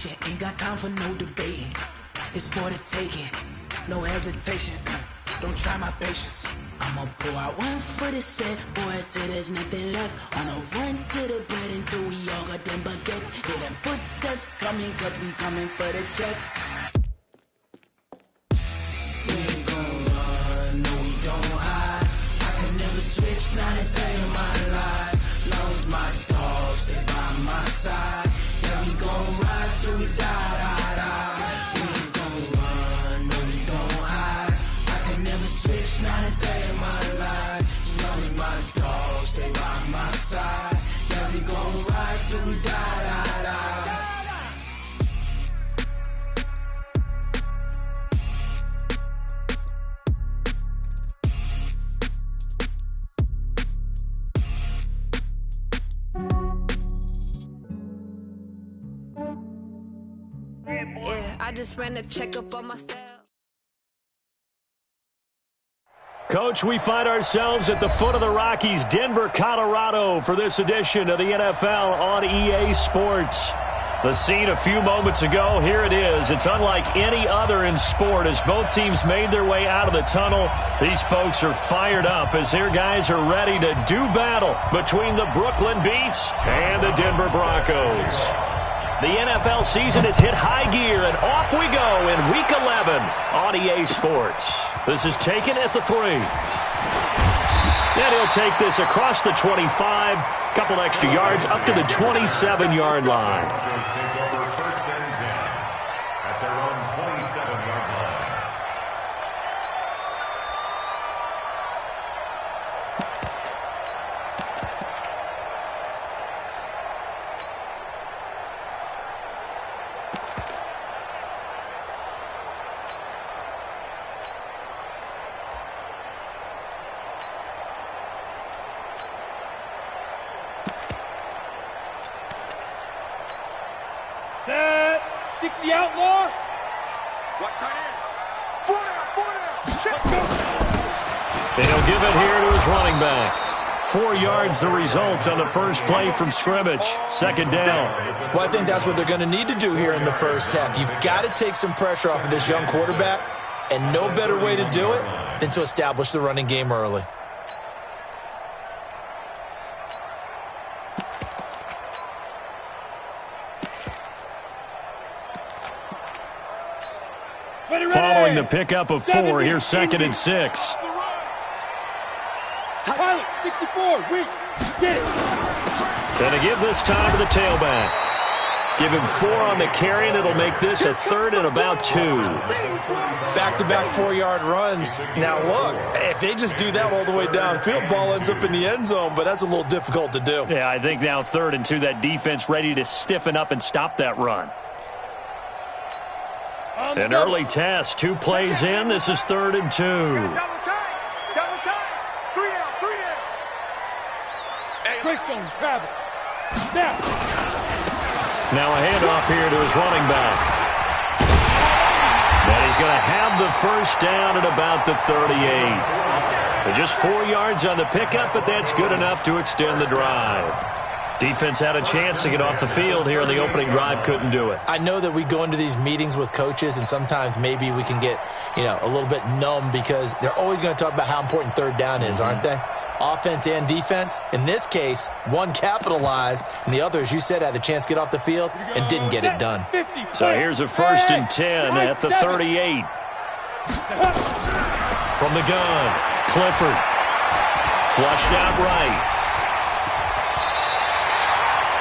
Ain't got time for no debating. It's for the taking. No hesitation. Don't try my patience. I'ma pull out one for the set, boy, till there's nothing left. On a run to the bread until we all got them baguettes. Hear them footsteps coming, cause we coming for the check. We ain't gon' run, no we don't hide. I can never switch, not a day in my life. Long as my dogs, they by my side. Yeah, we gon' ride till we die, die, die. We ain't gon' run, no we don't hide. I can never switch, not a day in my life. As long as my dogs, stay by my side. Yeah, we gon' ride till we die, die, die. Yeah, I just ran a checkup on myself. Coach, we find ourselves at the foot of the Rockies, Denver, Colorado, for this edition of the NFL on EA Sports. The scene a few moments ago, here it is. It's unlike any other in sport as both teams made their way out of the tunnel. These folks are fired up as their guys are ready to do battle between the Brooklyn Beats and the Denver Broncos. The NFL season has hit high gear, and off we go in Week 11 on EA Sports. This is taken at the 3. And he'll take this across the 25, couple extra yards, up to the 27-yard line. Take over first and 10 at their own 27-yard line. Set. 60 outlaw. What tight end? 4 down. Check. And he'll give it here to his running back. 4 yards the result on the first play from scrimmage. Second down. Well, I think that's what they're going to need to do here in the first half. You've got to take some pressure off of this young quarterback, and no better way to do it than to establish the running game early. Following the pickup of 4, here's 2nd and 6. Pilot, 64, weak. Get it. And to give this time to the tailback. Give him 4 on the carry, and it'll make this a 3rd and about 2. Back-to-back 4-yard runs. Now, look, if they just do that all the way downfield, ball ends up in the end zone, but that's a little difficult to do. Yeah, I think now 3rd and 2, that defense ready to stiffen up and stop that run. An early test, 2 plays in. This is 3rd and 2. Double time. 3 down. Greystone travel. Snap. Now a handoff here to his running back. And he's going to have the first down at about the 38. But just 4 yards on the pickup, but that's good enough to extend the drive. Defense had a chance to get off the field here in the opening drive, couldn't do it. I know that we go into these meetings with coaches, and sometimes maybe we can get, a little bit numb because they're always going to talk about how important 3rd down is, aren't they? Offense and defense. In this case, one capitalized, and the other, as you said, had a chance to get off the field and didn't get it done. So here's a 1st and 10 at the 38. From the gun, Clifford. Flushed out right.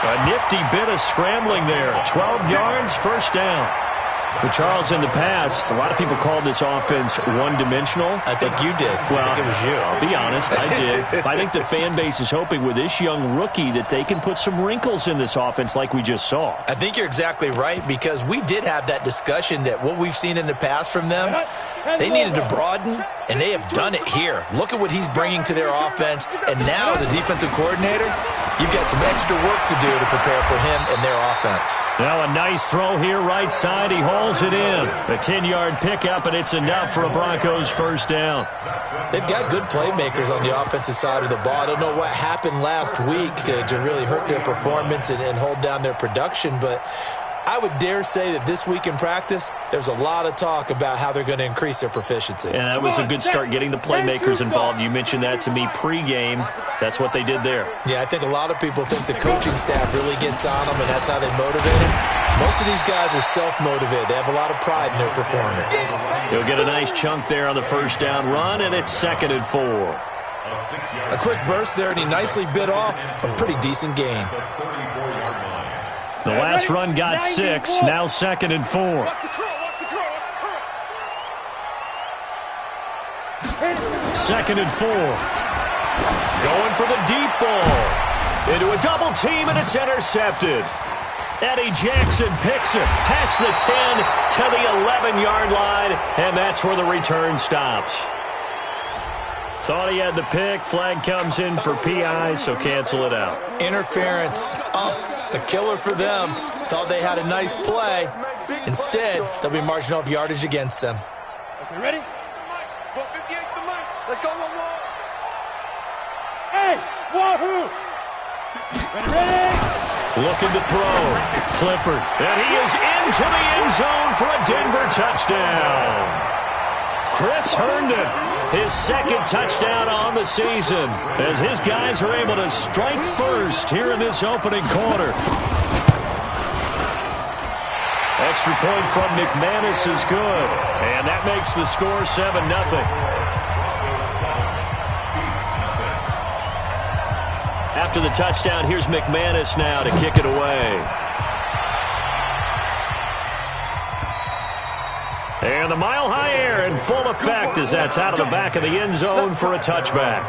A nifty bit of scrambling there. 12 yards, first down. But Charles, in the past, a lot of people called this offense one-dimensional. I think you did. Well, I think it was you. I'll be honest, I did. I think the fan base is hoping with this young rookie that they can put some wrinkles in this offense like we just saw. I think you're exactly right because we did have that discussion that what we've seen in the past from them, they needed to broaden, and they have done it here. Look at what he's bringing to their offense, and now as a defensive coordinator, you've got some extra work to do to prepare for him and their offense. Now a nice throw here right side. He hauls it in. A 10-yard pickup, and it's enough for a Broncos first down. They've got good playmakers on the offensive side of the ball. I don't know what happened last week to really hurt their performance and hold down their production, but I would dare say that this week in practice, there's a lot of talk about how they're going to increase their proficiency. And that was a good start, getting the playmakers involved. You mentioned that to me pregame. That's what they did there. Yeah, I think a lot of people think the coaching staff really gets on them, and that's how they motivate them. Most of these guys are self-motivated. They have a lot of pride in their performance. He'll get a nice chunk there on the first down run, and it's 2nd and 4. A quick burst there, and he nicely bit off a pretty decent gain. The last run got 6, now 2nd and 4. Second and 4. Going for the deep ball. Into a double team, and it's intercepted. Eddie Jackson picks it past the 10 to the 11-yard line, and that's where the return stops. Thought he had the pick. Flag comes in for PI, so cancel it out. Interference. A killer for them. Thought they had a nice play. Instead, they'll be marching off yardage against them. Okay, ready? Let's go, one more. Hey, wahoo! Ready? Looking to throw. Clifford. And he is into the end zone for a Denver touchdown. Chris Herndon, his 2nd touchdown on the season, as his guys are able to strike first here in this opening quarter. Extra point from McManus is good, and that makes the score 7-0. After the touchdown, here's McManus now to kick it away. And the mile-high air in full effect as that's out of the back of the end zone for a touchback.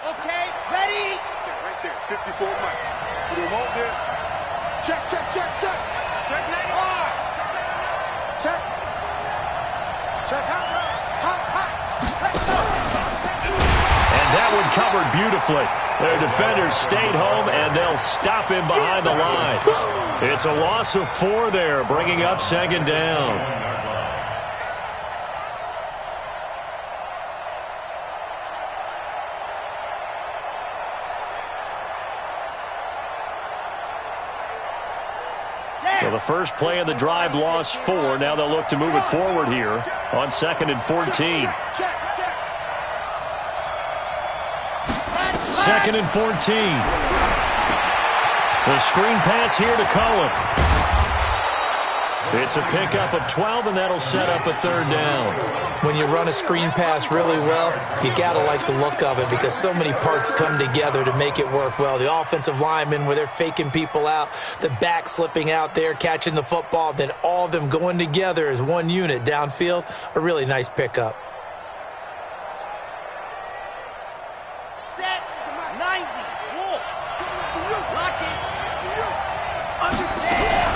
Okay, ready? Right there, 54 Mike. We remote this. Check. Check 95. Check. And that one covered beautifully. Their defenders stayed home, and they'll stop him behind the line. It's a loss of 4 there, bringing up 2nd down. Well, the first play of the drive lost 4. Now they'll look to move it forward here on 2nd and 14. 2nd and 14. The screen pass here to Cohen. It's a pickup of 12, and that'll set up a 3rd down. When you run a screen pass really well, you got to like the look of it because so many parts come together to make it work well. The offensive linemen, where they're faking people out, the back slipping out there, catching the football, then all of them going together as one unit downfield, a really nice pickup. Set. 90. Wolf. Lock it. Understand.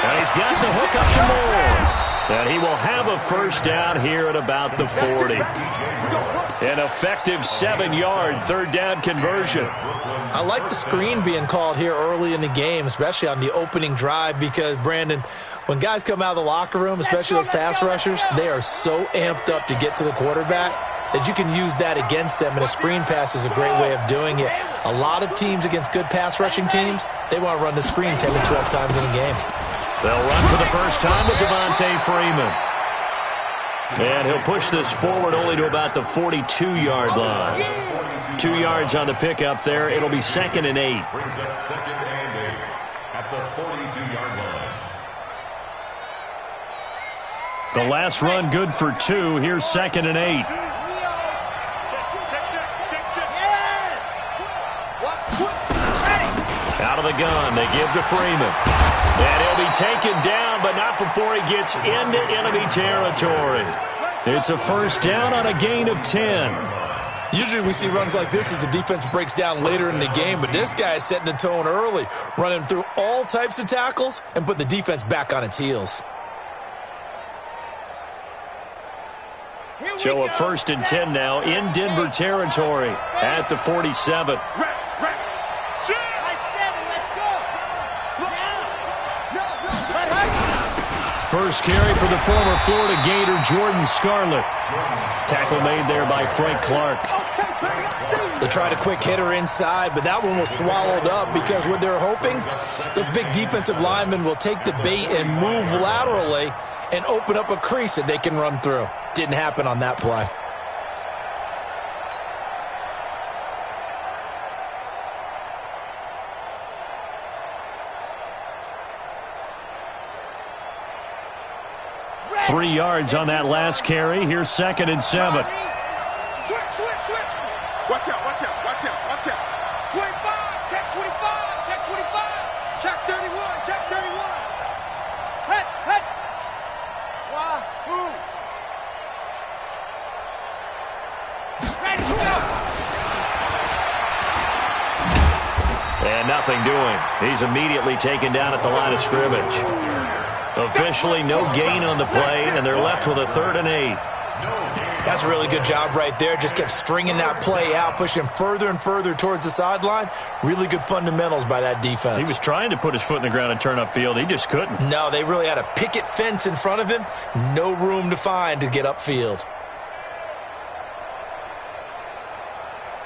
And he's got the hook up to Moore. And he will have a first down here at about the 40. An effective 7-yard 3rd down conversion. I like the screen being called here early in the game, especially on the opening drive, because, Brandon, when guys come out of the locker room, especially those pass rushers, they are so amped up to get to the quarterback that you can use that against them, and a screen pass is a great way of doing it. A lot of teams against good pass rushing teams, they want to run the screen 10 to 12 times in a game. They'll run for the first time with Devontae Freeman. And he'll push this forward only to about the 42-yard line. 2 yards on the pickup there. It'll be 2nd and 8. Brings up 2nd and 8 at the 42-yard line. The last run good for 2. Here's 2nd and 8. Out of the gun, they give to Freeman. And he'll be taken down, but not before he gets into enemy territory. It's a first down on a gain of 10. Usually we see runs like this as the defense breaks down later in the game, but this guy is setting the tone early, running through all types of tackles and put the defense back on its heels. So a 1st and 10 now in Denver territory at the 47. First carry for the former Florida Gator, Jordan Scarlett. Tackle made there by Frank Clark. They tried a quick hitter inside, but that one was swallowed up because what they're hoping, those big defensive linemen will take the bait and move laterally and open up a crease that they can run through. Didn't happen on that play. Red. 3 yards on that last carry. Here's 2nd and 7. Switch. Watch out. 25, check 25, check 25. Check 31, check 31. Head. Wahoo. Ready to go. And nothing doing. He's immediately taken down at the line of scrimmage. Officially no gain on the play, and they're left with a 3rd and 8. That's a really good job right there. Just kept stringing that play out, pushing further and further towards the sideline. Really good fundamentals by that defense. He was trying to put his foot in the ground and turn upfield. He just couldn't. No, they really had a picket fence in front of him. No room to find to get upfield.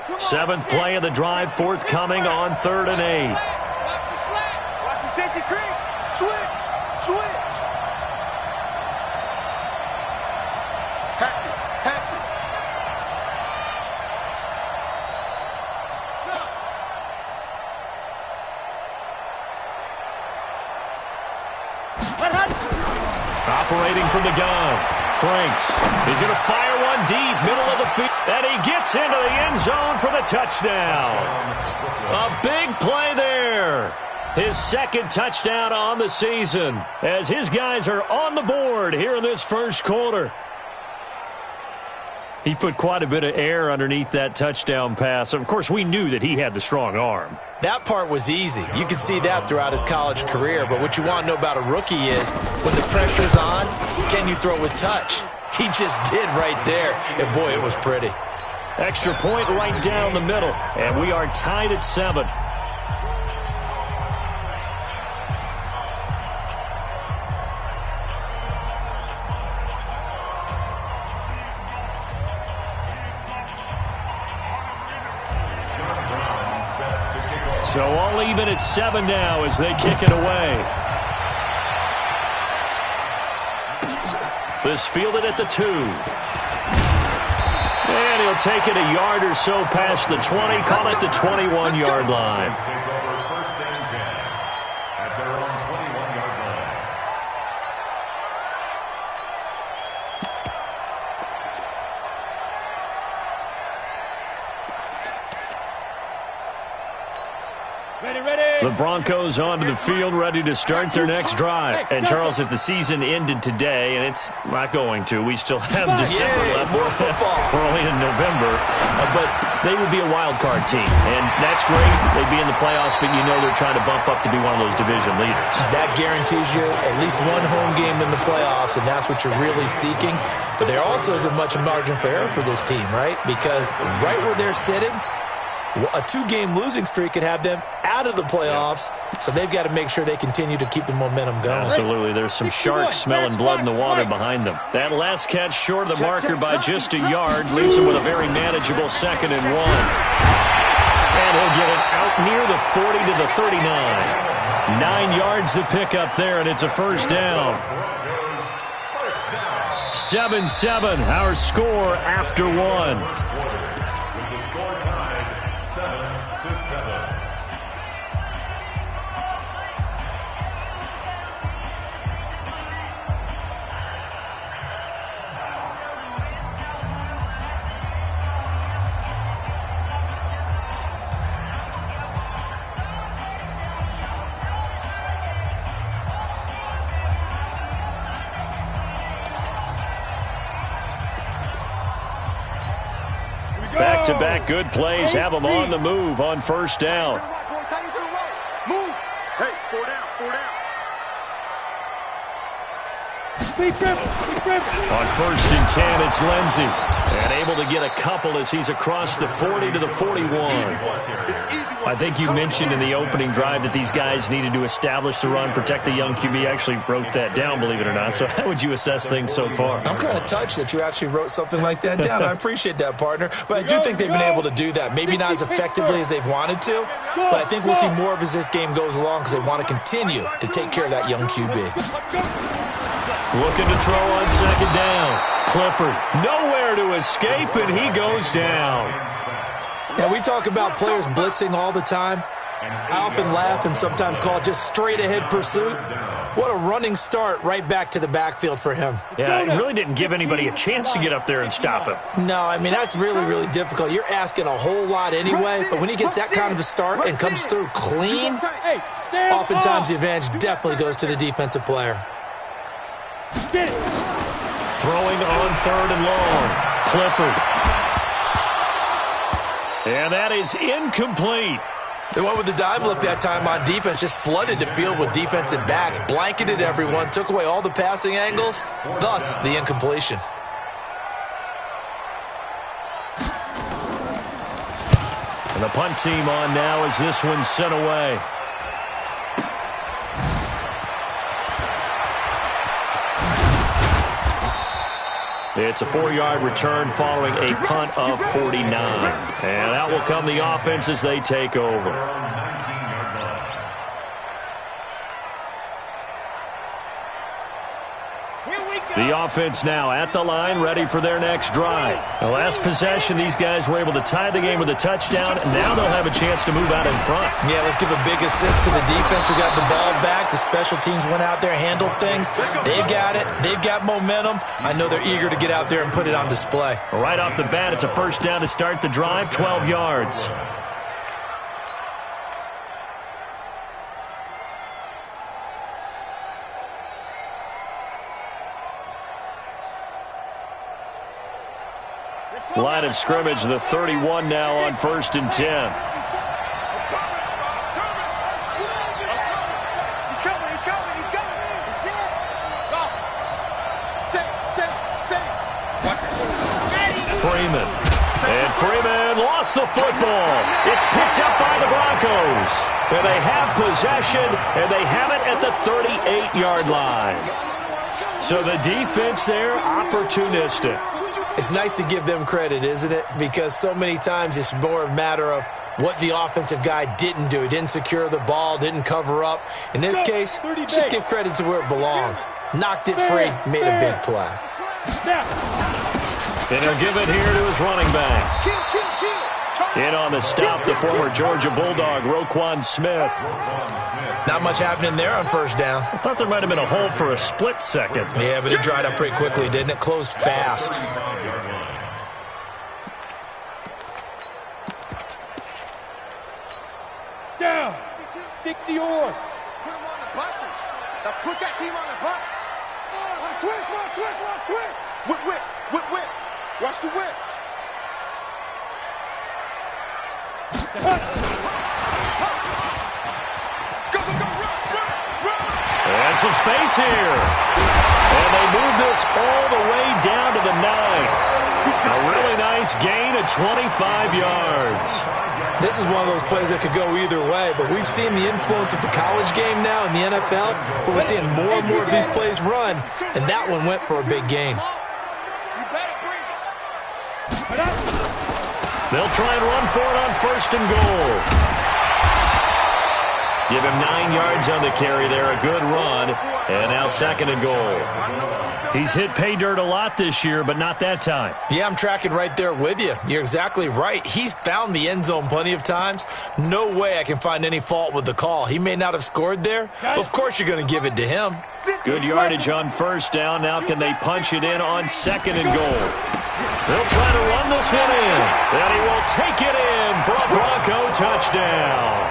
7th play of the drive, forthcoming on 3rd and 8. Watch the safety creep. Switch. Hatchet. Operating from the gun. Franks. He's going to fire one deep, middle of the field. And he gets into the end zone for the touchdown. A big play there. His 2nd touchdown on the season as his guys are on the board here in this first quarter. He put quite a bit of air underneath that touchdown pass. Of course, we knew that he had the strong arm. That part was easy. You could see that throughout his college career. But what you want to know about a rookie is when the pressure's on, can you throw with touch? He just did right there. And, boy, it was pretty. Extra point right down the middle. And we are tied at 7. So all even at 7 now as they kick it away. This fielded at the 2. And he'll take it a yard or so past the 20, call it the 21-yard line. The Broncos onto the field, ready to start their next drive. And, Charles, if the season ended today, and it's not going to, we still have December left. More football. We're only in November. But they would be a wild card team. And that's great. They'd be in the playoffs, but you know they're trying to bump up to be one of those division leaders. That guarantees you at least one home game in the playoffs, and that's what you're really seeking. But there also isn't much margin for error for this team, right? Because right where they're sitting, a 2-game losing streak could have them out of the playoffs, so they've got to make sure they continue to keep the momentum going. Absolutely. There's some sharks smelling blood in the water behind them. That last catch short of the marker by just a yard leaves them with a very manageable 2nd and 1. And he'll get it out near the 40 to the 39. 9 yards to pick up there, and it's a first down. 7-7, our score after 1. Back-to-back good plays have them on the move on first down. Move. Hey, 4 down. On 1st and 10, it's Lindsey. And able to get a couple as he's across the 40 to the 41. I think you mentioned in the opening drive that these guys needed to establish the run, protect the young QB. I actually wrote that down, believe it or not. So how would you assess things so far? I'm kind of touched that you actually wrote something like that down. I appreciate that, partner. But I do think they've been able to do that. Maybe not as effectively as they've wanted to, but I think we'll see more of as this game goes along because they want to continue to take care of that young QB. Looking to throw on 2nd down. Clifford nowhere to escape, and he goes down. Now, we talk about players blitzing all the time. I often laugh and sometimes call it just straight-ahead pursuit. What a running start right back to the backfield for him. Yeah, it really didn't give anybody a chance to get up there and stop him. No, I mean, that's really, really difficult. You're asking a whole lot anyway, but when he gets that kind of a start and comes through clean, oftentimes the advantage definitely goes to the defensive player. Throwing on 3rd and long. Clifford. And that is incomplete. They went with the dime look that time on defense, just flooded the field with defensive backs, blanketed everyone, took away all the passing angles, thus the incompletion. And the punt team on now as this one's sent away. It's a 4-yard return following a punt of 49. And out will come the offense as they take over. The offense now at the line, ready for their next drive. The last possession, these guys were able to tie the game with a touchdown, and now they'll have a chance to move out in front. Yeah, let's give a big assist to the defense who got the ball back. The special teams went out there, handled things. They've got it. They've got momentum. I know they're eager to get out there and put it on display. Right off the bat, it's a 1st down to start the drive, 12 yards. Line of scrimmage, the 31 now on 1st and 10. He's coming. He's coming. He's it. Go. Sit. Watch it. Freeman. And Freeman lost the football. It's picked up by the Broncos. And they have possession, and they have it at the 38-yard line. So the defense there, opportunistic. It's nice to give them credit, isn't it? Because so many times it's more a matter of what the offensive guy didn't do. He didn't secure the ball, didn't cover up. In this case, just give credit to where it belongs. Knocked it free, made a big play. And he'll give it here to his running back. In on the stop, the former Georgia Bulldog, Roquan Smith. Not much happening there on 1st down. I thought there might have been a hole for a split second. Yeah, but it dried up pretty quickly, didn't it? Closed fast. Down. 60 yards. Put him on the buses. Let's put that team on the bus. Switch. Whip. Watch the whip. Go, run. And some space here. And they move this all the way down to the 9. A really nice gain of 25 yards. This is one of those plays that could go either way, but we've seen the influence of the college game now in the NFL, but we're seeing more and more of these plays run, and that one went for a big gain. They'll try and run for it on 1st and goal. Give him 9 yards on the carry there, a good run, and now 2nd and goal. He's hit pay dirt a lot this year, but not that time. Yeah, I'm tracking right there with you. You're exactly right. He's found the end zone plenty of times. No way I can find any fault with the call. He may not have scored there, but of course you're going to give it to him. Good yardage on 1st down. Now can they punch it in on 2nd and goal? They'll try to run this one in, and he will take it in for a Bronco touchdown.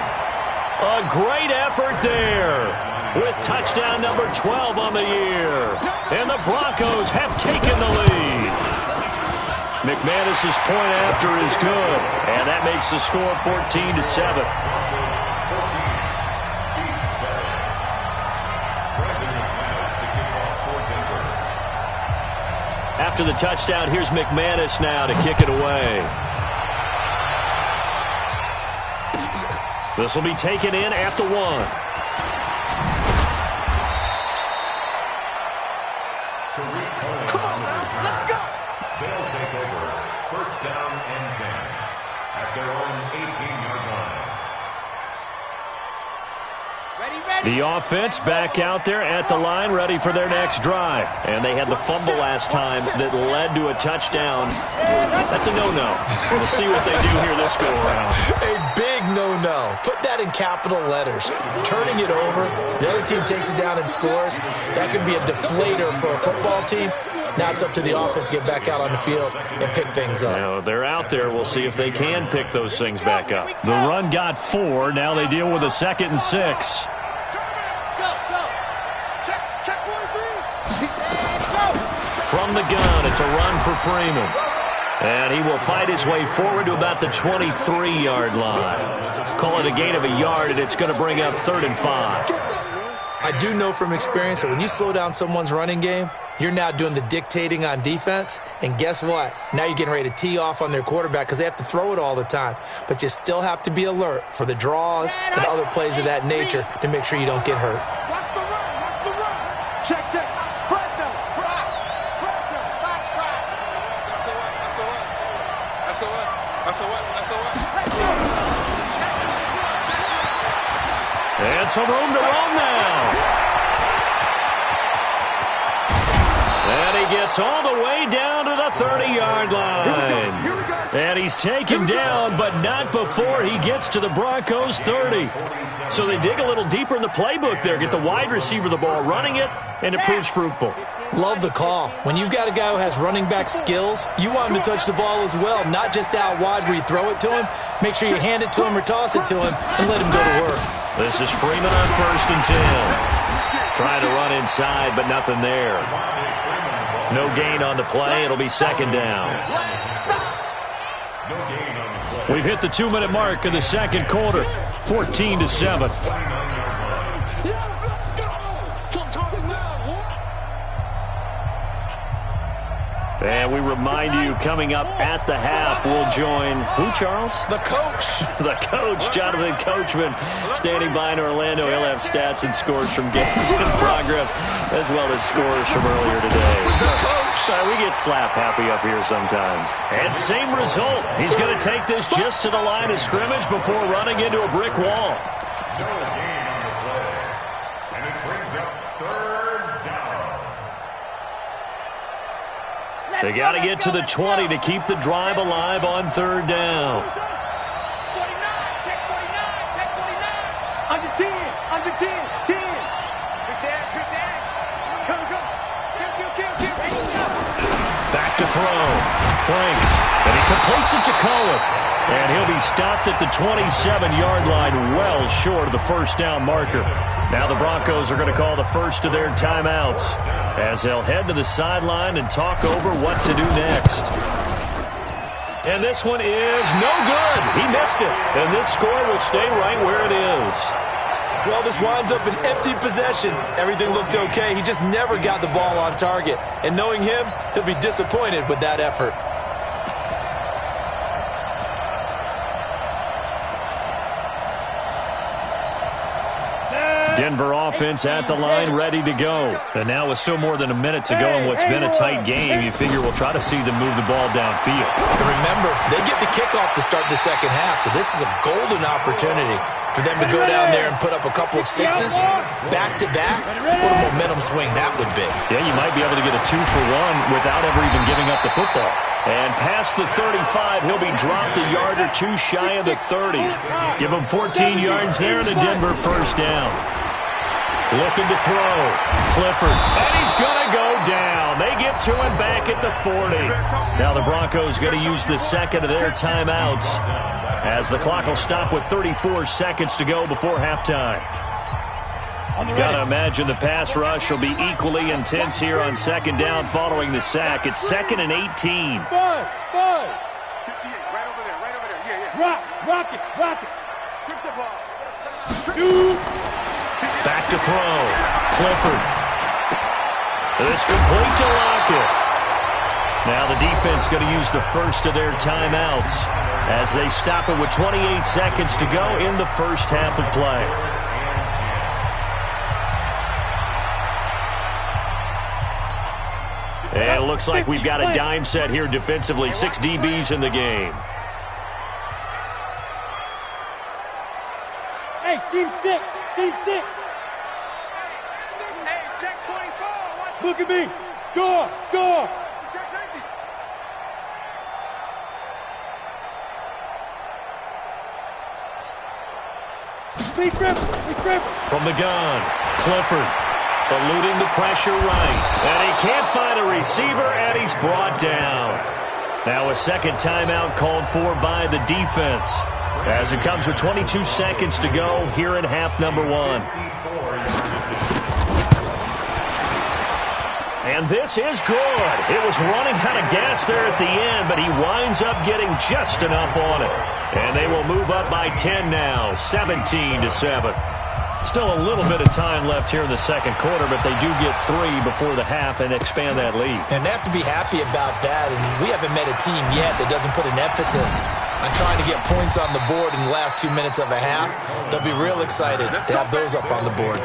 A great effort there with touchdown number 12 on the year. And the Broncos have taken the lead. McManus's point after is good, and that makes the score 14-7. After the touchdown, here's McManus now to kick it away. This will be taken in at the 1. Come on, now, let's go. They'll take over. First down and 10 at their own 18-yard line. The offense back out there at the line, ready for their next drive. And they had the fumble last time that led to a touchdown. That's a no-no. We'll see what they do here this go-around. A big no-no. Put that in capital letters. Turning it over, the other team takes it down and scores. That could be a deflator for a football team. Now it's up to the offense to get back out on the field and pick things up. Now, they're out there. We'll see if they can pick those things back up. The run got 4. Now they deal with a 2nd and 6. From the gun, it's a run for Freeman. And he will fight his way forward to about the 23-yard line. Call it a gain of a yard, and it's going to bring up 3rd and 5. I do know from experience that when you slow down someone's running game, you're now doing the dictating on defense. And guess what? Now you're getting ready to tee off on their quarterback because they have to throw it all the time. But you still have to be alert for the draws and other plays of that nature to make sure you don't get hurt. Watch the run. Watch the run. Check, check. And some room to run now. And he gets all the way down to the 30-yard line. And he's taken down, but not before he gets to the Broncos' 30. So they dig a little deeper in the playbook there, get the wide receiver the ball, running it, and it proves fruitful. Love the call. When you've got a guy who has running back skills, you want him to touch the ball as well, not just out wide where you throw it to him. Make sure you hand it to him or toss it to him and let him go to work. This is Freeman on 1st and 10. Trying to run inside, but nothing there. No gain on the play. It'll be 2nd down. We've hit the 2-minute mark of the 2nd quarter. 14-7. And we remind you, coming up at the half, we'll join who, Charles? The coach. The coach, Jonathan Coachman, standing by in Orlando. He'll have stats and scores from games in progress, as well as scores from earlier today. The coach. We get slap happy up here sometimes. And same result. He's going to take this just to the line of scrimmage before running into a brick wall. No gain on the play. And it brings up 3rd down. They got to get to the 20 to keep the drive alive on 3rd down. 49, check 49, check 49. Under 10, under 10, 10. Good dash. Come. Kill. Back to throw. Franks. And he completes it to Cohen. And he'll be stopped at the 27-yard line, well short of the 1st down marker. Now the Broncos are going to call the first of their timeouts as they'll head to the sideline and talk over what to do next. And this one is no good. He missed it. And this score will stay right where it is. Well, this winds up an empty possession. Everything looked okay. He just never got the ball on target. And knowing him, he'll be disappointed with that effort. Denver offense at the line, ready to go. And now with still more than a minute to go in what's been a tight game, you figure we'll try to see them move the ball downfield. And remember, they get the kickoff to start the 2nd half, so this is a golden opportunity for them to go down there and put up a couple of 6s back-to-back. What a momentum swing that would be. Yeah, you might be able to get a 2-for-1 without ever even giving up the football. And past the 35, he'll be dropped a yard or 2 shy of the 30. Give him 14 yards there and a Denver 1st down. Looking to throw. Clifford. And he's going to go down. They get to him back at the 40. Now the Broncos going to use the 2nd of their timeouts as the clock will stop with 34 seconds to go before halftime. Got to imagine the pass rush will be equally intense here on 2nd down following the sack. It's 2nd and 18. Five. 58, right over there. Yeah. Rock it. Strip the ball. Shoot. Back to throw. Clifford. It's complete to Lockett. Now the defense going to use the first of their timeouts as they stop it with 28 seconds to go in the first half of play. And it looks like we've got a dime set here defensively. 6 DBs in the game. Hey, team 6. Team 6. Hey, check 24. Watch. Look at me. Go. Check safety. Be Clifford. From the gun, Clifford eluding the pressure right. And he can't find a receiver, and he's brought down. Now a second timeout called for by the defense as it comes with 22 seconds to go here in half number 1. And this is good. It was running out of gas there at the end, but he winds up getting just enough on it. And they will move up by 10 now, 17-7. Still a little bit of time left here in the second quarter, but they do get 3 before the half and expand that lead. And they have to be happy about that. And we haven't met a team yet that doesn't put an emphasis on trying to get points on the board in the last 2 minutes of a half. They'll be real excited to have those up on the board.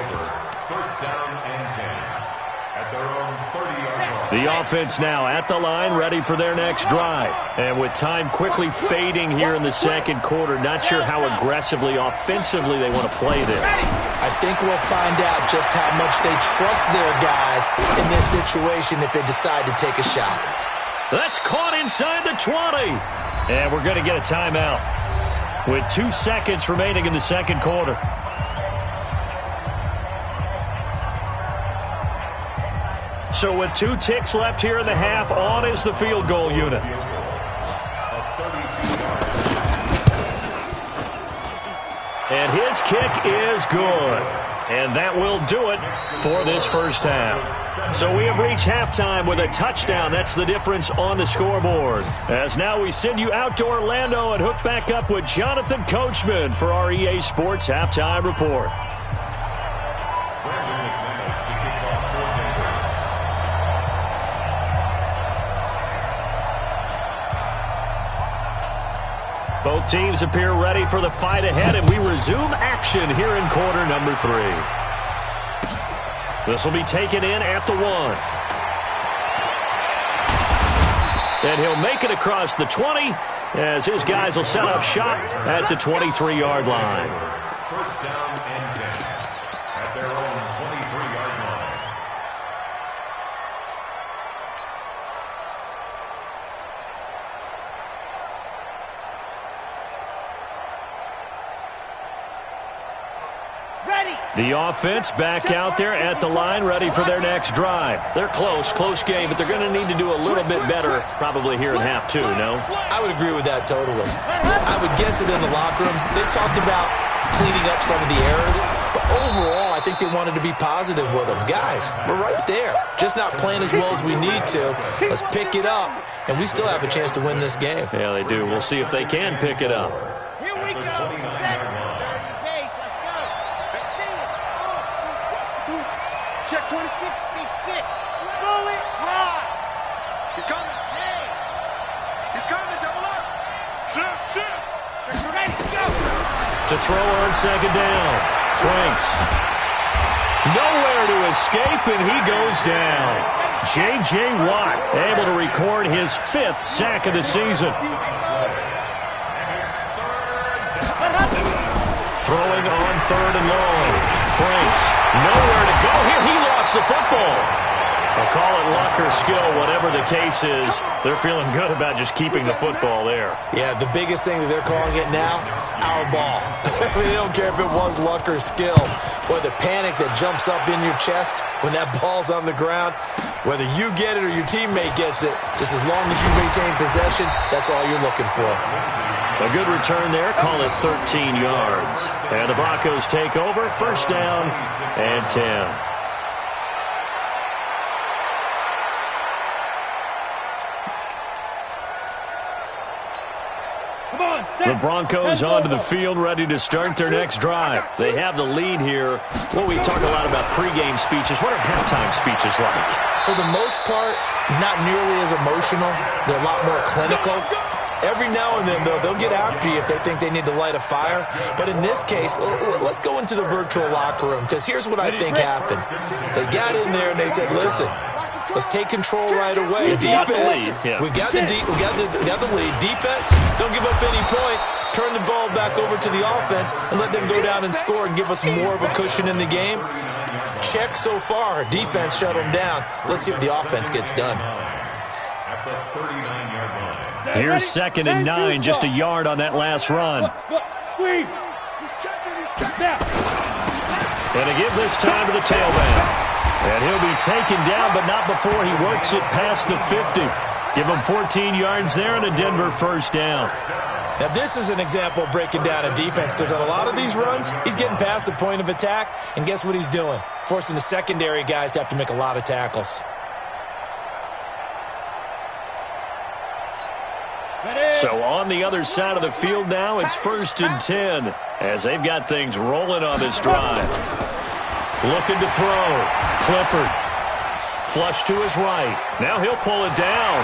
First down and 10 at their own 30-yard line. The offense now at the line, ready for their next drive. And with time quickly fading here in the second quarter, not sure how aggressively, offensively they want to play this. I think we'll find out just how much they trust their guys in this situation if they decide to take a shot. That's caught inside the 20. And we're going to get a timeout with 2 seconds remaining in the second quarter. So with 2 ticks left here in the half, on is the field goal unit. And his kick is good. And that will do it for this first half. So we have reached halftime with a touchdown. That's the difference on the scoreboard. As now we send you out to Orlando and hook back up with Jonathan Coachman for our EA Sports Halftime Report. Both teams appear ready for the fight ahead, and we resume action here in quarter number 3. This will be taken in at the 1. And he'll make it across the 20 as his guys will set up shop at the 23-yard line. First down and 10 at their own 23-yard line. The offense back out there at the line, ready for their next drive. They're close game, but they're going to need to do a little bit better probably here in half 2, no? I would agree with that totally. I would guess it in the locker room. They talked about cleaning up some of the errors, but overall, I think they wanted to be positive with them. Guys, we're right there. Just not playing as well as we need to. Let's pick it up, and we still have a chance to win this game. Yeah, they do. We'll see if they can pick it up. Here we go. Check 2066. Bullet high. He's coming. He's coming. Double up. Shift. Check ready. Go. To throw on second down. Franks. Nowhere to escape, and he goes down. J.J. Watt able to record his 5th sack of the season. Throwing on 3rd and long. Franks, nowhere to go here. He lost the football. I'll call it luck or skill, whatever the case is. They're feeling good about just keeping the football there. Yeah, the biggest thing that they're calling it now, our ball. They don't care if it was luck or skill. Boy, the panic that jumps up in your chest when that ball's on the ground, whether you get it or your teammate gets it, just as long as you maintain possession, that's all you're looking for. A good return there. Call it 13 yards. And the Broncos take over. First down and 10. The Broncos onto the field, ready to start their next drive. They have the lead here. Well, we talk a lot about pregame speeches. What are halftime speeches like? For the most part, not nearly as emotional. They're a lot more clinical. Every now and then, though, they'll get after you if they think they need to light a fire. But in this case, let's go into the virtual locker room, because here's what I think happened. They got in there and they said, listen, let's take control right away. Defense, we got the lead. Defense, don't give up any points. Turn the ball back over to the offense and let them go down and score and give us more of a cushion in the game. Check so far. Defense shut them down. Let's see what the offense gets done. At the 39-yard line. Here's 2nd and 9, just a yard on that last run. Squeeze. He's checking now. And a give this time to the tailback. And he'll be taken down, but not before he works it past the 50. Give him 14 yards there and a Denver first down. Now, this is an example of breaking down a defense, because on a lot of these runs, he's getting past the point of attack, and guess what he's doing? Forcing the secondary guys to have to make a lot of tackles. So on the other side of the field now, it's 1st and 10 as they've got things rolling on this drive. Looking to throw. Clifford. Flush to his right. Now he'll pull it down.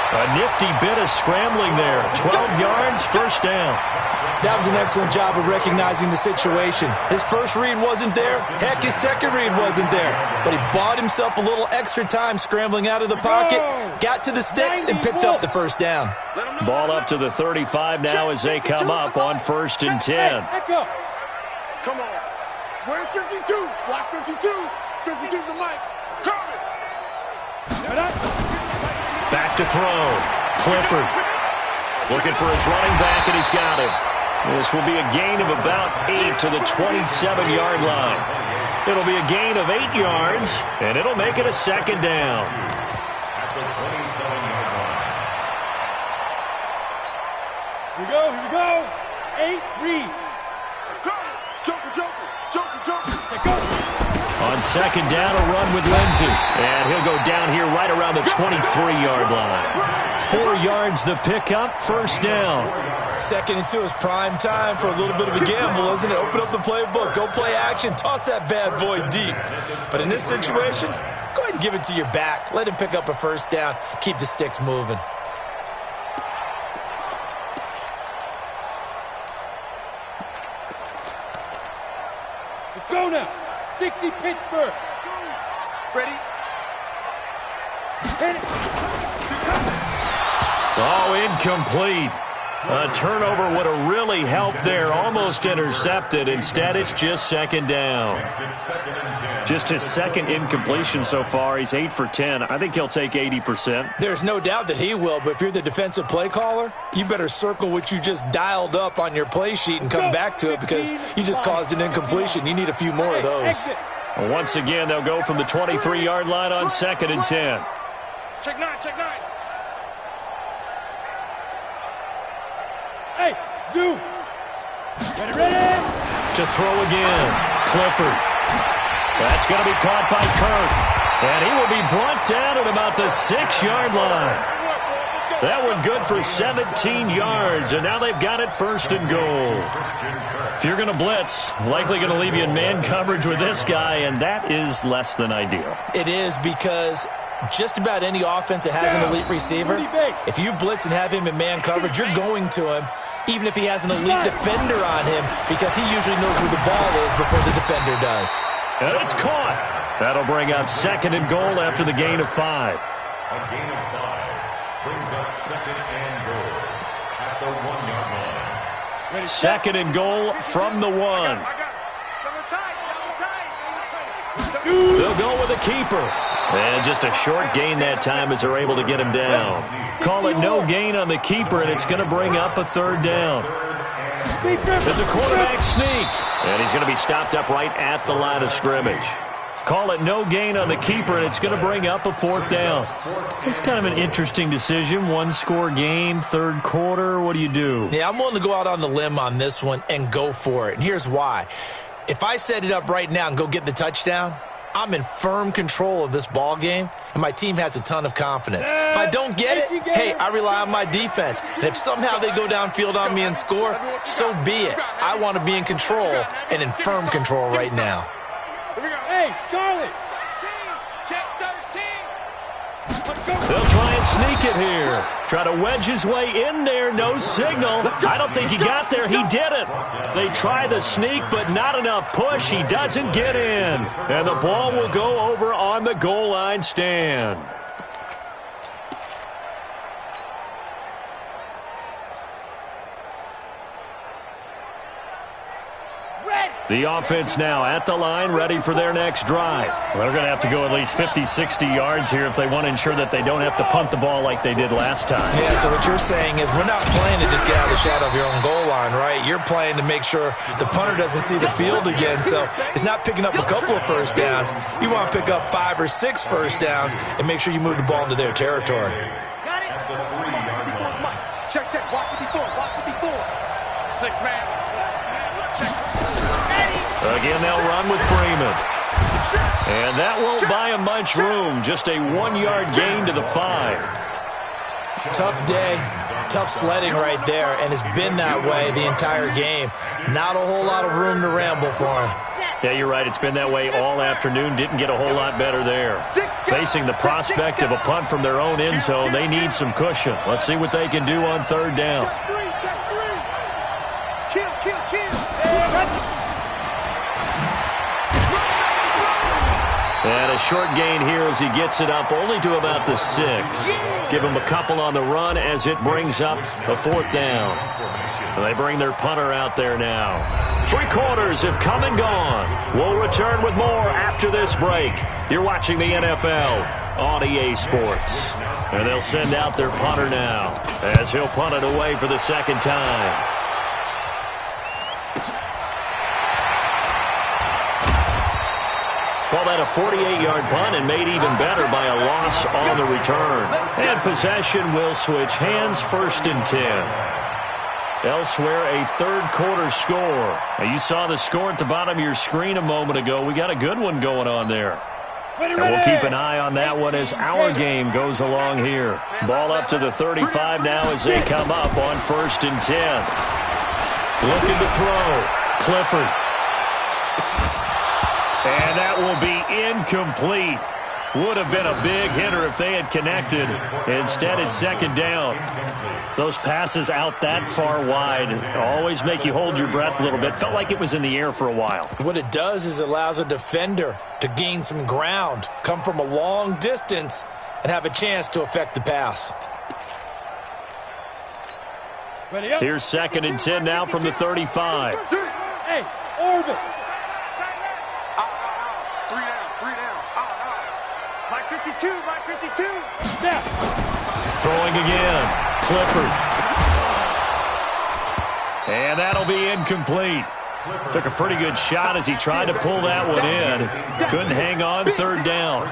A nifty bit of scrambling there. 12 yards, first down. That was an excellent job of recognizing the situation. His first read wasn't there. Heck, his second read wasn't there. But he bought himself a little extra time scrambling out of the pocket, got to the sticks, and picked up the first down. Ball up to the 35 now as they come up on 1st and 10. Come on. Where's 52? Watch 52. 52's the mic. Coming. Back to throw. Clifford looking for his running back, and he's got him. This will be a gain of about 8 to the 27-yard line. It'll be a gain of 8 yards, and it'll make it a 2nd down. At the 27-yard line. Here we go. 8, read. Joker. On 2nd down, a run with Lindsey. And he'll go down here right around the 23-yard line. 4 yards the pickup, first down. 2nd and 2 is prime time for a little bit of a gamble, isn't it? Open up the playbook, go play action, toss that bad boy deep. But in this situation, go ahead and give it to your back. Let him pick up a first down. Keep the sticks moving. Let's go now. 60 Pittsburgh. Ready? Hit it. Oh, incomplete. A turnover would have really helped there. Almost intercepted. Instead, it's just 2nd down. Makes it 2nd and 10. Just his 2nd incompletion so far. He's 8 for 10. I think he'll take 80%. There's no doubt that he will, but if you're the defensive play caller, you better circle what you just dialed up on your play sheet and come back to it, because you just caused an incompletion. You need a few more of those. Once again, they'll go from the 23-yard line on 2nd and 10. Check 9. Hey, Zoo. Ready. To throw again. Clifford. That's going to be caught by Kirk. And he will be brought down at about the 6-yard line. That one good for 17 yards, and now they've got it 1st and goal. If you're going to blitz, likely going to leave you in man coverage with this guy, and that is less than ideal. It is, because just about any offense that has an elite receiver, if you blitz and have him in man coverage, you're going to him, even if he has an elite defender on him, because he usually knows where the ball is before the defender does. And it's caught. That'll bring up 2nd and goal after the gain of 5. A gain of 5 brings up 2nd and goal at the 1-yard line. 2nd and goal from the 1. They'll go with a keeper. And just a short gain that time as they're able to get him down. Call it no gain on the keeper, and it's going to bring up a 3rd down. It's a quarterback sneak, and he's going to be stopped up right at the line of scrimmage. Call it no gain on the keeper, and it's going to bring up a 4th down. It's kind of an interesting decision. 1-score game, 3rd quarter. What do you do? Yeah, I'm willing to go out on the limb on this one and go for it. And here's why. If I set it up right now and go get the touchdown, I'm in firm control of this ball game, and my team has a ton of confidence. If I don't get it, hey, I rely on my defense. And if somehow they go downfield on me and score, so be it. I want to be in control and in firm control right now. Hey, Charlie. They'll try and sneak it here. Try to wedge his way in there. No signal. I don't think he got there. He didn't. They try the sneak, but not enough push. He doesn't get in. And the ball will go over on the goal line stand. The offense now at the line, ready for their next drive. Well, they're going to have to go at least 50, 60 yards here if they want to ensure that they don't have to punt the ball like they did last time. Yeah, so what you're saying is we're not playing to just get out of the shadow of your own goal line, right? You're playing to make sure the punter doesn't see the field again, so it's not picking up a couple of first downs. You want to pick up 5 or 6 first downs and make sure you move the ball into their territory. Got it. Check, walk 54, walk 54. 6 man. Check. Again, they'll run with Freeman. And that won't buy him much room. Just a 1-yard gain to the 5. Tough day, tough sledding right there, and it's been that way the entire game. Not a whole lot of room to ramble for him. Yeah, you're right. It's been that way all afternoon. Didn't get a whole lot better there. Facing the prospect of a punt from their own end zone, they need some cushion. Let's see what they can do on 3rd down. Check 3. Kill. And a short gain here as he gets it up only to about the 6. Give him a couple on the run as it brings up a 4th down. And they bring their punter out there now. 3 quarters have come and gone. We'll return with more after this break. You're watching the NFL on EA Sports. And they'll send out their punter now as he'll punt it away for the 2nd time. Call that a 48-yard punt and made even better by a loss on the return. And possession will switch hands, 1st and 10. Elsewhere, a 3rd quarter score. Now, you saw the score at the bottom of your screen a moment ago. We got a good one going on there. And we'll keep an eye on that one as our game goes along here. Ball up to the 35 now as they come up on 1st and 10. Looking to throw. Clifford. And that will be incomplete. Would have been a big hitter if they had connected. Instead, it's 2nd down. Those passes out that far wide always make you hold your breath a little bit. Felt like it was in the air for a while. What it does is it allows a defender to gain some ground, come from a long distance, and have a chance to affect the pass. Here's 2nd and 10 now from the 35. Hey, orbit. 52. Snap. Throwing again. Clifford. And that'll be incomplete. Took a pretty good shot as he tried to pull that one in. Couldn't hang on, 3rd down.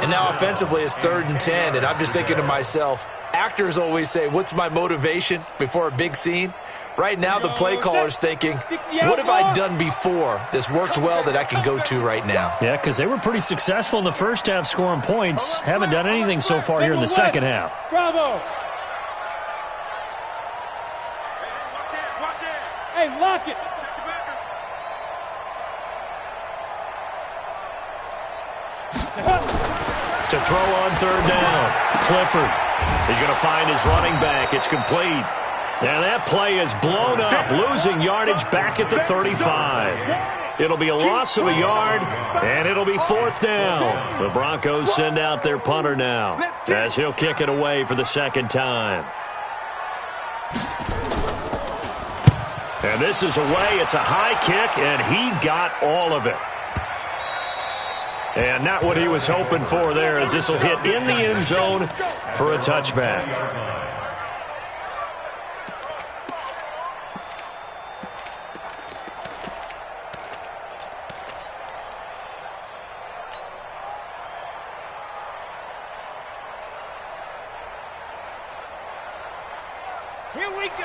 And now offensively it's 3rd and 10, and I'm just thinking to myself, actors always say, what's my motivation before a big scene? Right now the play caller's thinking, what have I done before that's worked well that I can go to right now? Yeah, because they were pretty successful in the first half scoring points. Haven't done anything so far here in the second half. Bravo. Hey, lock it. To throw on 3rd down. Clifford. He's going to find his running back. It's complete. And that play is blown up, losing yardage back at the 35. It'll be a loss of a yard, and it'll be 4th down. The Broncos send out their punter now as he'll kick it away for the 2nd time. And this is away. It's a high kick, and he got all of it. And not what he was hoping for there, as this will hit in the end zone for a touchback.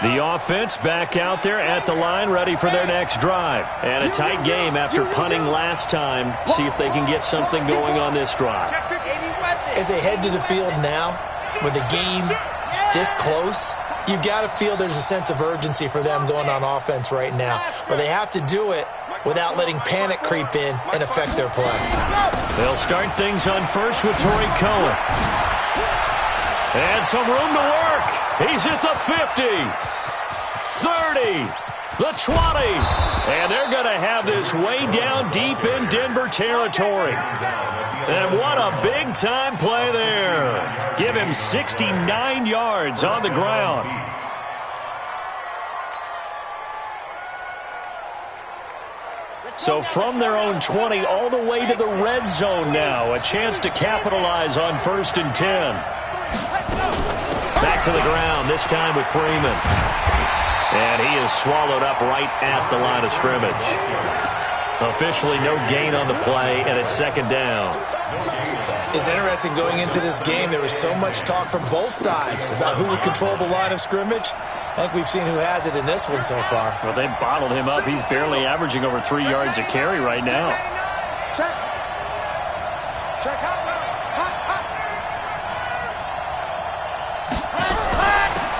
The offense back out there at the line, ready for their next drive. And a tight game after punting last time. See if they can get something going on this drive. As they head to the field now, with the game this close, you've got to feel there's a sense of urgency for them going on offense right now. But they have to do it without letting panic creep in and affect their play. They'll start things on first with Torrey Cohen. And some room to work. He's at the 50, 30, the 20. And they're going to have this way down deep in Denver territory. And what a big-time play there. Give him 69 yards on the ground. So from their own 20 all the way to the red zone now. A chance to capitalize on 1st and 10. Back to the ground, this time with Freeman. And he is swallowed up right at the line of scrimmage. Officially no gain on the play, and it's 2nd down. It's interesting going into this game. There was so much talk from both sides about who would control the line of scrimmage. I think we've seen who has it in this one so far. Well, they bottled him up. He's barely averaging over 3 yards a carry right now. Check. Check out.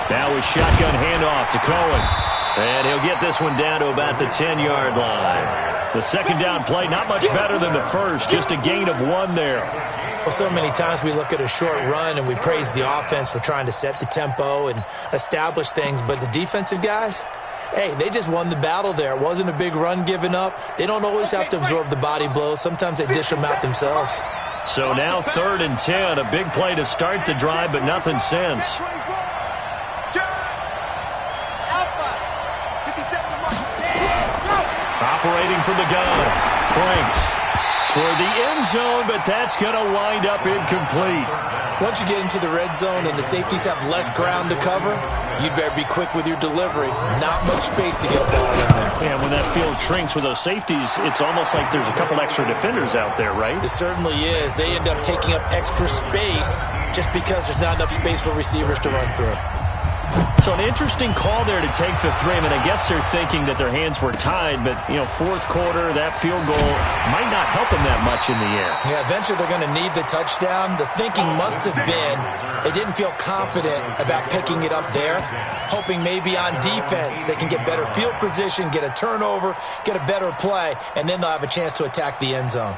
Now with shotgun handoff to Cohen. And he'll get this one down to about the 10-yard line. The 2nd down play, not much better than the first. Just a gain of 1 there. Well, so many times we look at a short run and we praise the offense for trying to set the tempo and establish things. But the defensive guys, hey, they just won the battle there. It wasn't a big run given up. They don't always have to absorb the body blows. Sometimes they dish them out themselves. So now 3rd and 10. A big play to start the drive, but nothing since. Operating from the gun. Franks toward the end zone, but that's going to wind up incomplete. Once you get into the red zone and the safeties have less ground to cover, you'd better be quick with your delivery. Not much space to get a ball in there. Yeah, when that field shrinks with those safeties, it's almost like there's a couple extra defenders out there, right? It certainly is. They end up taking up extra space just because there's not enough space for receivers to run through. So an interesting call there to take the 3. I mean, I guess they're thinking that their hands were tied, but, 4th quarter, that field goal might not help them that much in the air. Yeah, eventually they're going to need the touchdown. The thinking must have been they didn't feel confident about picking it up there, hoping maybe on defense they can get better field position, get a turnover, get a better play, and then they'll have a chance to attack the end zone.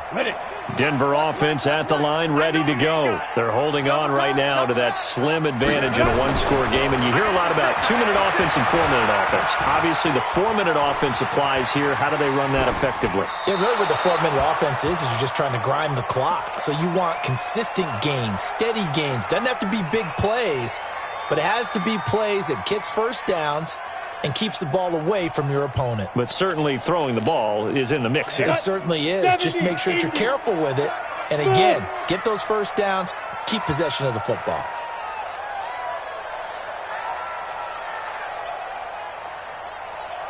Denver offense at the line, ready to go. They're holding on right now to that slim advantage in a one-score game, and you hear a lot about 2-minute offense and 4-minute offense. Obviously, the 4-minute offense applies here. How do they run that effectively? Yeah, really what the 4-minute offense is you're just trying to grind the clock. So you want consistent gains, steady gains. Doesn't have to be big plays, but it has to be plays that gets first downs and keeps the ball away from your opponent. But certainly throwing the ball is in the mix here. It certainly is. Just make sure that you're careful with it. And again, get those first downs, keep possession of the football.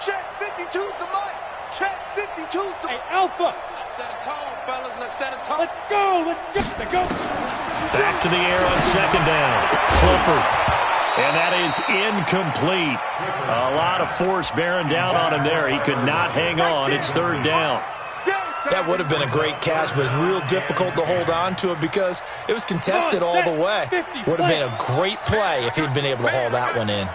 Check 52's the mic. Check 52's the mic. Hey, Alpha. Let's set a tone, fellas. Let's set a tone. Let's go. Let's go. Back to the air on 2nd down. Clifford. And that is incomplete. A lot of force bearing down on him there. He could not hang on. It's 3rd down. That would have been a great catch, but it's real difficult to hold on to it because it was contested all the way. Would have been a great play if he'd been able to hold that one in.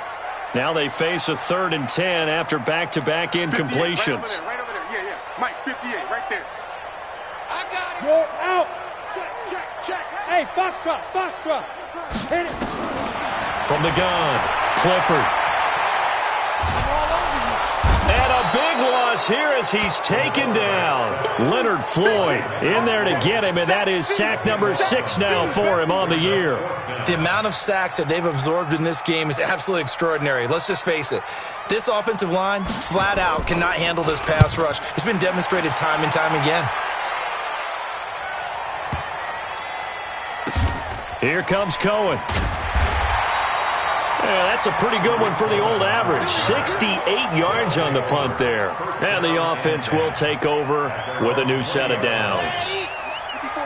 Now they face a 3rd and 10 after back-to-back incompletions. Right over there. Yeah. Mike, 58, right there. I got it. You're out. Check. Hey, Foxtrot. Hit it. From the gun, Clifford. And a big loss here as he's taken down. Leonard Floyd in there to get him, and that is sack number 6 now for him on the year. The amount of sacks that they've absorbed in this game is absolutely extraordinary. Let's just face it. This offensive line, flat out, cannot handle this pass rush. It's been demonstrated time and time again. Here comes Cohen. Yeah, that's a pretty good one for the old average. 68 yards on the punt there. And the offense will take over with a new set of downs.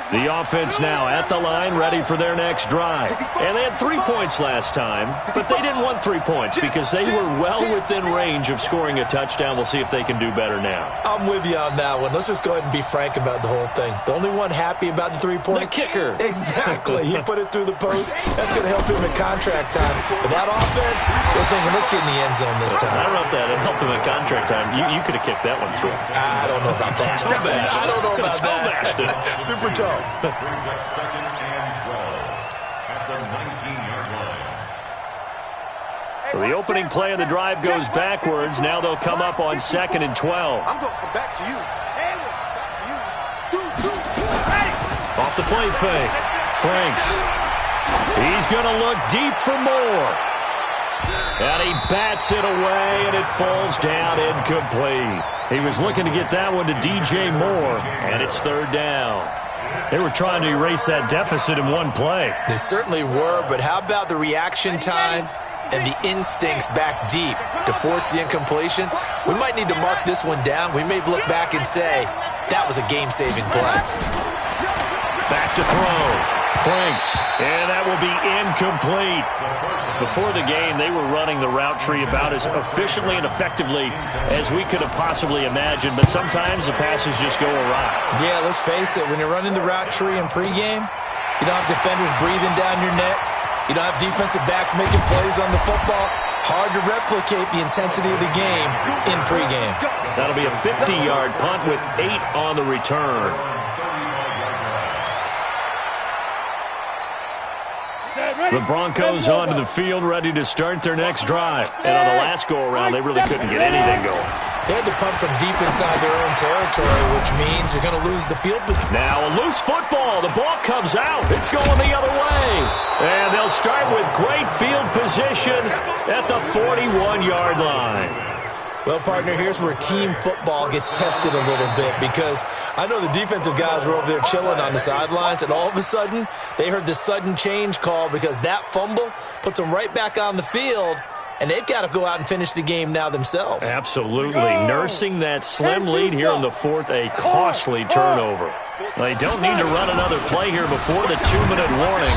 The offense now at the line, ready for their next drive. And they had 3 points last time, but they didn't want 3 points because they were well within range of scoring a touchdown. We'll see if they can do better now. I'm with you on that one. Let's just go ahead and be frank about the whole thing. The only one happy about the 3-point? The kicker. Exactly. He put it through the post. That's going to help him in contract time. But that offense, they're thinking, let's get in the end zone this time. I don't know if that helped him in contract time. You could have kicked that one through. I don't know about that. I don't know about that. Super toe. Brings up 2nd and 12 at the 19-yard line. So the opening play of the drive goes backwards. Now they'll come up on 2nd and 12. I'm going to come back to you. Hey, back to you. Hey. Off the play fake. Franks. He's going to look deep for more. And he bats it away, and it falls down incomplete. He was looking to get that one to DJ Moore, and it's 3rd down. They were trying to erase that deficit in one play. They certainly were, but how about the reaction time and the instincts back deep to force the incompletion? We might need to mark this one down. We may look back and say, that was a game-saving play. Back to throw. Franks, and that will be incomplete. Before the game, they were running the route tree about as efficiently and effectively as we could have possibly imagined, but sometimes the passes just go awry. Yeah, let's face it, when you're running the route tree in pregame, you don't have defenders breathing down your neck. You don't have defensive backs making plays on the football. Hard to replicate the intensity of the game in pregame. That'll be a 50-yard punt with 8 on the return. The Broncos onto the field, ready to start their next drive. And on the last go-around, they really couldn't get anything going. They had to punt from deep inside their own territory, which means you're going to lose the field position. Now a loose football. The ball comes out. It's going the other way. And they'll start with great field position at the 41-yard line. Well, partner, here's where team football gets tested a little bit, because I know the defensive guys were over there chilling on the sidelines, and all of a sudden, they heard the sudden change call because that fumble puts them right back on the field, and they've got to go out and finish the game now themselves. Absolutely. Nursing that slim lead here in the 4th, a costly turnover. They don't need to run another play here before the 2-minute warning.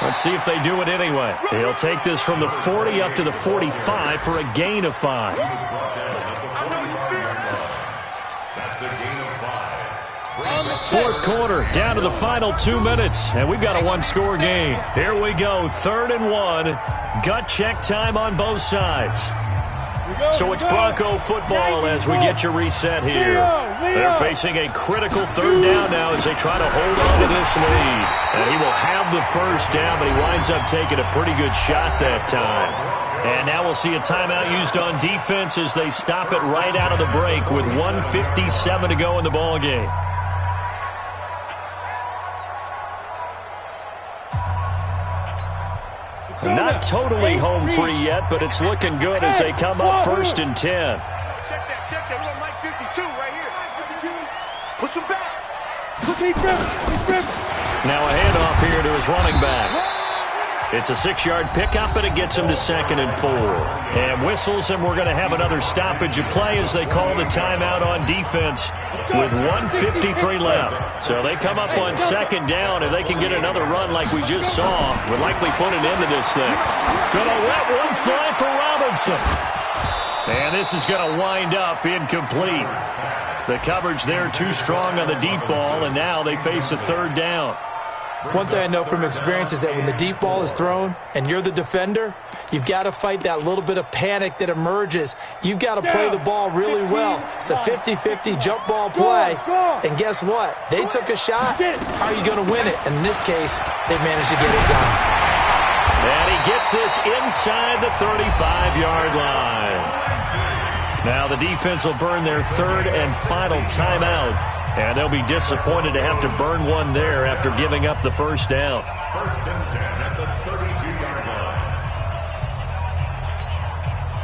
Let's see if they do it anyway. He'll take this from the 40 up to the 45 for a gain of 5. 4th quarter, down to the final 2 minutes, and we've got a 1-score game. Here we go, 3rd and 1. Gut check time on both sides. So it's Bronco football as we get your reset here. They're facing a critical 3rd down now as they try to hold on to this lead. And he will have the 1st down, but he winds up taking a pretty good shot that time. And now we'll see a timeout used on defense as they stop it right out of the break with 1:57 to go in the ballgame. Not totally home free yet, but it's looking good as they come up 1st and 10. Check that. We don't like 52 right here. Push him back. He's driven. Now a handoff here to his running back. It's a 6-yard pickup, and it gets him to 2nd and 4. And whistles, and we're going to have another stoppage of play as they call the timeout on defense with 1:53 left. So they come up on 2nd down. If they can get another run like we just saw, would likely put an end to this thing. Gonna let one fly for Robinson. And this is going to wind up incomplete. The coverage there too strong on the deep ball, and now they face a 3rd down. One thing I know from experience is that when the deep ball is thrown and you're the defender, you've got to fight that little bit of panic that emerges. You've got to play the ball really well. It's a 50-50 jump ball play. And guess what? They took a shot. How are you going to win it? And in this case, they managed to get it done. And he gets this inside the 35-yard line. Now the defense will burn their 3rd and final timeout. And they'll be disappointed to have to burn one there after giving up the 1st down. 1st and 10 at the 32-yard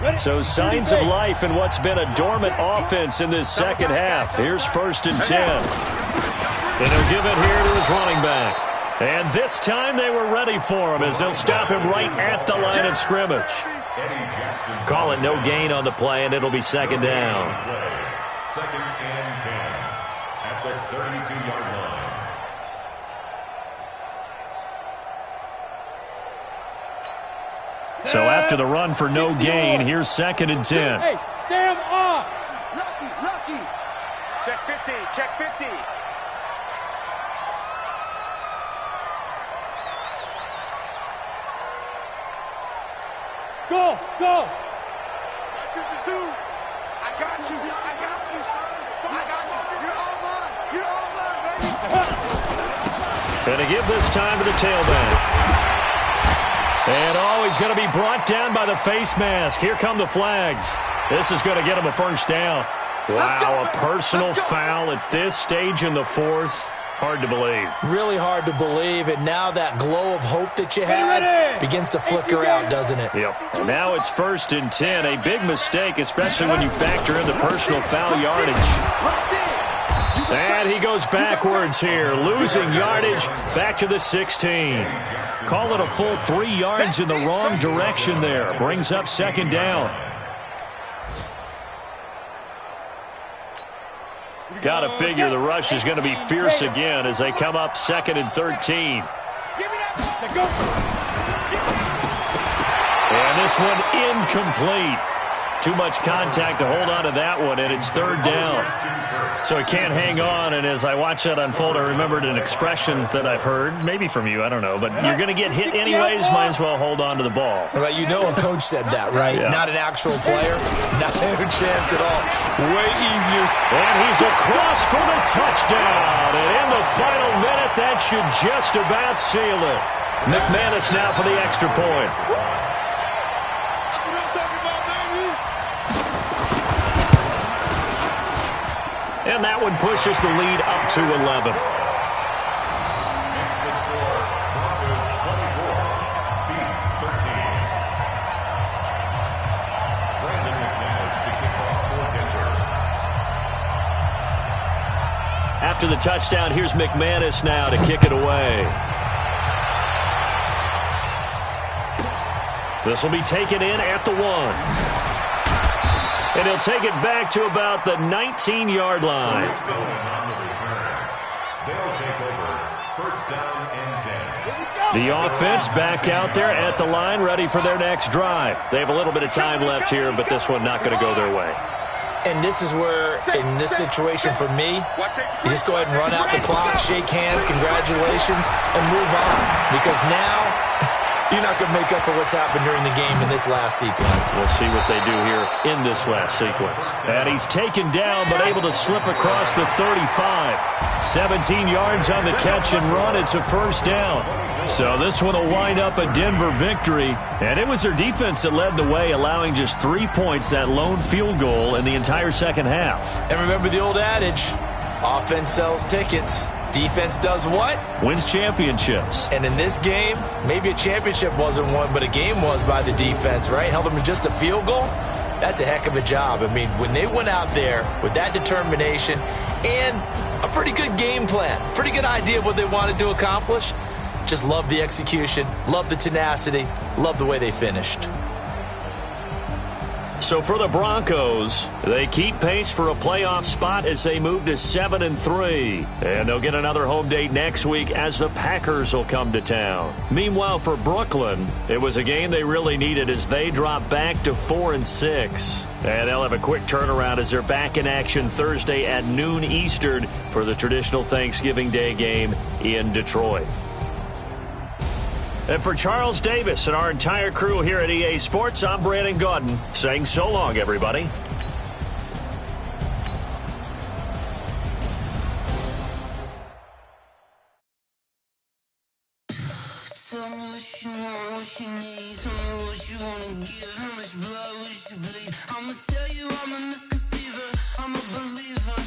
line. So signs of life in what's been a dormant offense in this 2nd half. Here's 1st and 10. And he'll give it here to his running back. And this time they were ready for him as they'll stop him right at the line of scrimmage. Call it no gain on the play, and it'll be 2nd down. 2nd and 10 at the 32-yard line. So after the run for no gain, here's 2nd and 10. Hey, Sam off. Lucky. Check 50. Check 50. Go. 52. I got you, son. I got you. You're all mine. You're all mine, baby. Going to give this time to the tailback. And he's going to be brought down by the face mask. Here come the flags. This is going to get him a first down. Wow, a personal foul at this stage in the fourth. Hard to believe. Really hard to believe, and now that glow of hope that you had begins to flicker out, doesn't it? Yep. And now it's 1st and 10. A big mistake, especially when you factor in the personal foul yardage. And he goes backwards here, losing yardage back to the 16. Call it a full 3 yards in the wrong direction there. Brings up 2nd down. Got to figure the rush is going to be fierce again as they come up 2nd and 13. And this one incomplete. Too much contact to hold on to that one, and it's 3rd down. So he can't hang on, and as I watch that unfold, I remembered an expression that I've heard, maybe from you, I don't know, but you're going to get hit anyways, might as well hold on to the ball. Well, you know a coach said that, right? Yeah. Not an actual player. Not a chance at all. Way easier. And he's across for the touchdown. And in the final minute, that should just about seal it. McManus now for the extra point. And that one pushes the lead up to 11. Makes the score Broncos 24, Beats 13. Brandon McManus to kick off for Denver. After the touchdown, here's McManus now to kick it away. This will be taken in at the 1. And he'll take it back to about the 19-yard line. They'll take over. 1st down and 10. The offense back out there at the line, ready for their next drive. They have a little bit of time left here, but this one not going to go their way. And this is where, in this situation for me, you just go ahead and run out the clock, shake hands, congratulations, and move on. Because now you're not going to make up for what's happened during the game in this last sequence. We'll see what they do here in this last sequence. And he's taken down, but able to slip across the 35. 17 yards on the catch and run. It's a 1st down. So this one will wind up a Denver victory. And it was their defense that led the way, allowing just 3 points, that lone field goal in the entire second half. And remember the old adage, offense sells tickets. Defense does what? Wins championships. And in this game, maybe a championship wasn't won, but a game was by the defense, right? Held them to just a field goal. That's a heck of a job. I mean, when they went out there with that determination and a pretty good game plan, pretty good idea of what they wanted to accomplish, just love the execution, love the tenacity, love the way they finished. So for the Broncos, they keep pace for a playoff spot as they move to 7-3. And they'll get another home date next week as the Packers will come to town. Meanwhile, for Brooklyn, it was a game they really needed as they drop back to 4-6. And they'll have a quick turnaround as they're back in action Thursday at noon Eastern for the traditional Thanksgiving Day game in Detroit. And for Charles Davis and our entire crew here at EA Sports, I'm Brandon Gaudin saying so long, everybody. Tell me what you want, what you need. Tell me what you wanna give. How much blood would you bleed? I'ma tell you I'm a misconceiver. I'm a believer.